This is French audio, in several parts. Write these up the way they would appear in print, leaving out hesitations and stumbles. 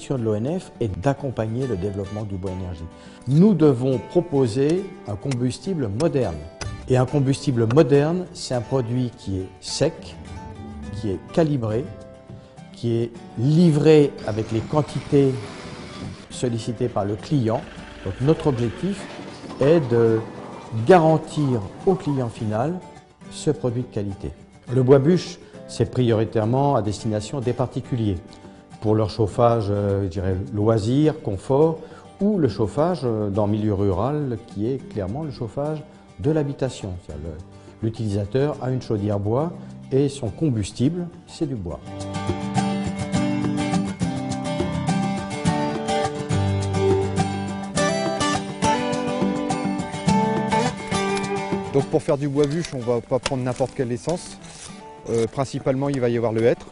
fonction de l'ONF est d'accompagner le développement du bois énergie. Nous devons proposer un combustible moderne. Et un combustible moderne, c'est un produit qui est sec, qui est calibré, qui est livré avec les quantités sollicitées par le client. Donc notre objectif est de garantir au client final ce produit de qualité. Le bois bûche, c'est prioritairement à destination des particuliers pour leur chauffage, je dirais, loisir, confort, ou le chauffage dans le milieu rural qui est clairement le chauffage de l'habitation. L'utilisateur a une chaudière bois et son combustible, c'est du bois. Donc pour faire du bois bûche, on ne va pas prendre n'importe quelle essence. Principalement, il va y avoir le hêtre,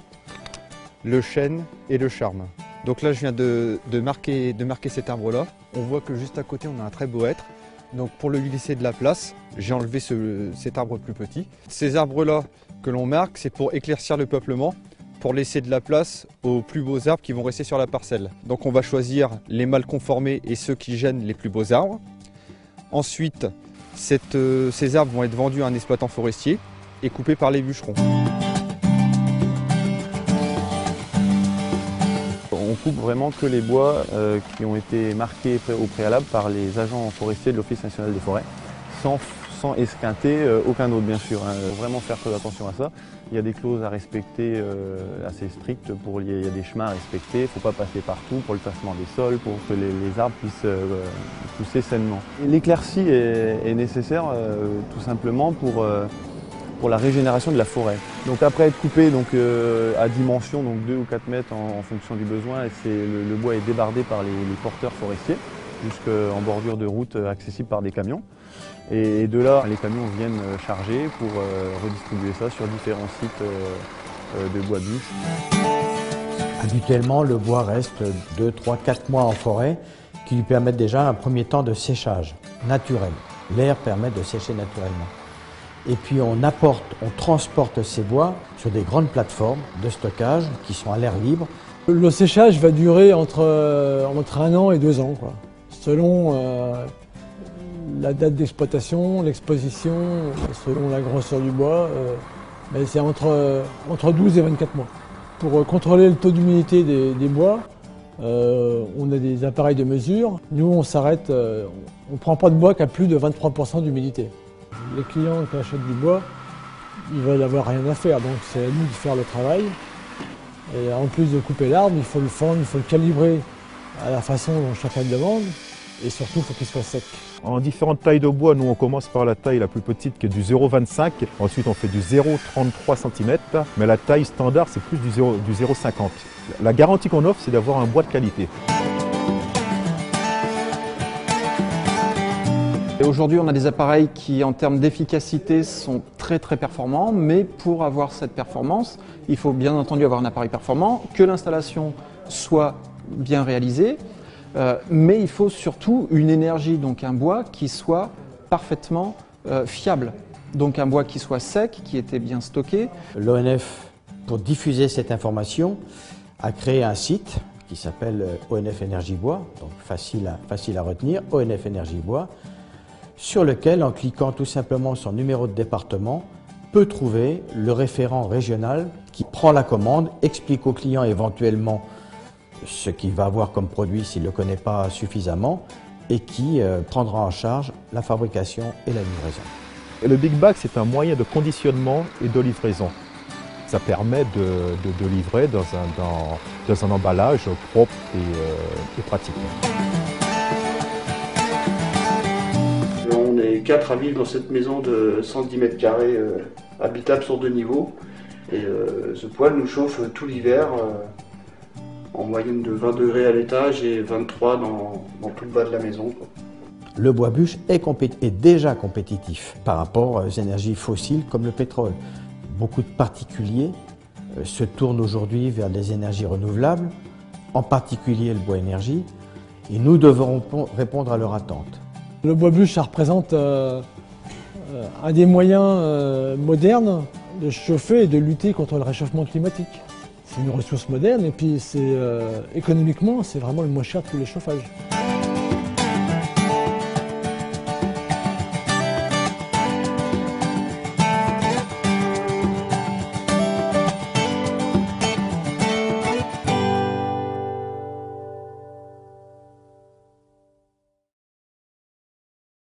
le chêne et le charme. Donc là, je viens de marquer cet arbre-là. On voit que juste à côté, on a un très beau hêtre. Donc pour lui laisser de la place, j'ai enlevé cet arbre plus petit. Ces arbres-là que l'on marque, c'est pour éclaircir le peuplement, pour laisser de la place aux plus beaux arbres qui vont rester sur la parcelle. Donc on va choisir les mal conformés et ceux qui gênent les plus beaux arbres. Ensuite, ces arbres vont être vendus à un exploitant forestier et coupés par les bûcherons. On coupe vraiment que les bois qui ont été marqués au préalable par les agents forestiers de l'Office national des forêts, sans esquinter aucun autre bien sûr. Faut vraiment faire très attention à ça. Il y a des clauses à respecter assez strictes, il y a des chemins à respecter, il ne faut pas passer partout pour le tassement des sols, pour que les arbres puissent pousser sainement. L'éclaircie est nécessaire tout simplement pour la régénération de la forêt. Donc après être coupé à dimension, donc 2 ou 4 mètres en fonction du besoin, le bois est débardé par les porteurs forestiers jusqu'en bordure de route accessible par des camions. Et de là, les camions viennent charger pour redistribuer ça sur différents sites de bois bûche. Habituellement, le bois reste 2, 3, 4 mois en forêt, qui lui permettent déjà un premier temps de séchage naturel. L'air permet de sécher naturellement. Et puis on transporte ces bois sur des grandes plateformes de stockage qui sont à l'air libre. Le séchage va durer entre 1 an et 2 ans, quoi, selon la date d'exploitation, l'exposition, selon la grosseur du bois. Mais c'est entre 12 et 24 mois. Pour contrôler le taux d'humidité des bois, on a des appareils de mesure. Nous, on s'arrête, on ne prend pas de bois qu'à plus de 23% d'humidité. Les clients qui achètent du bois, ils veulent avoir rien à faire, donc c'est à nous de faire le travail. Et en plus de couper l'arbre, il faut le fendre, il faut le calibrer à la façon dont chacun le demande, et surtout il faut qu'il soit sec. En différentes tailles de bois, nous on commence par la taille la plus petite qui est du 0,25, ensuite on fait du 0,33 cm, mais la taille standard c'est plus du 0,50. La garantie qu'on offre c'est d'avoir un bois de qualité. Aujourd'hui, on a des appareils qui, en termes d'efficacité, sont très performants, mais pour avoir cette performance, il faut bien entendu avoir un appareil performant, que l'installation soit bien réalisée, mais il faut surtout une énergie, donc un bois qui soit parfaitement fiable. Donc un bois qui soit sec, qui était bien stocké. L'ONF, pour diffuser cette information, a créé un site qui s'appelle ONF Énergie Bois, donc facile à retenir, ONF Énergie Bois, sur lequel, en cliquant tout simplement son numéro de département, peut trouver le référent régional qui prend la commande, explique au client éventuellement ce qu'il va avoir comme produit s'il ne le connaît pas suffisamment et qui prendra en charge la fabrication et la livraison. Le Big Bag, c'est un moyen de conditionnement et de livraison. Ça permet de livrer dans un emballage propre et pratique. On est 4 à vivre dans cette maison de 110 mètres carrés habitable sur 2 niveaux. Et ce poêle nous chauffe tout l'hiver en moyenne de 20 degrés à l'étage et 23 dans tout le bas de la maison, quoi. Le bois bûche est déjà compétitif par rapport aux énergies fossiles comme le pétrole. Beaucoup de particuliers se tournent aujourd'hui vers des énergies renouvelables, en particulier le bois énergie, et nous devrons répondre à leur attente. Le bois bûche, ça représente un des moyens modernes de chauffer et de lutter contre le réchauffement climatique. c'est une ressource moderne et puis économiquement, c'est vraiment le moins cher de tous les chauffages.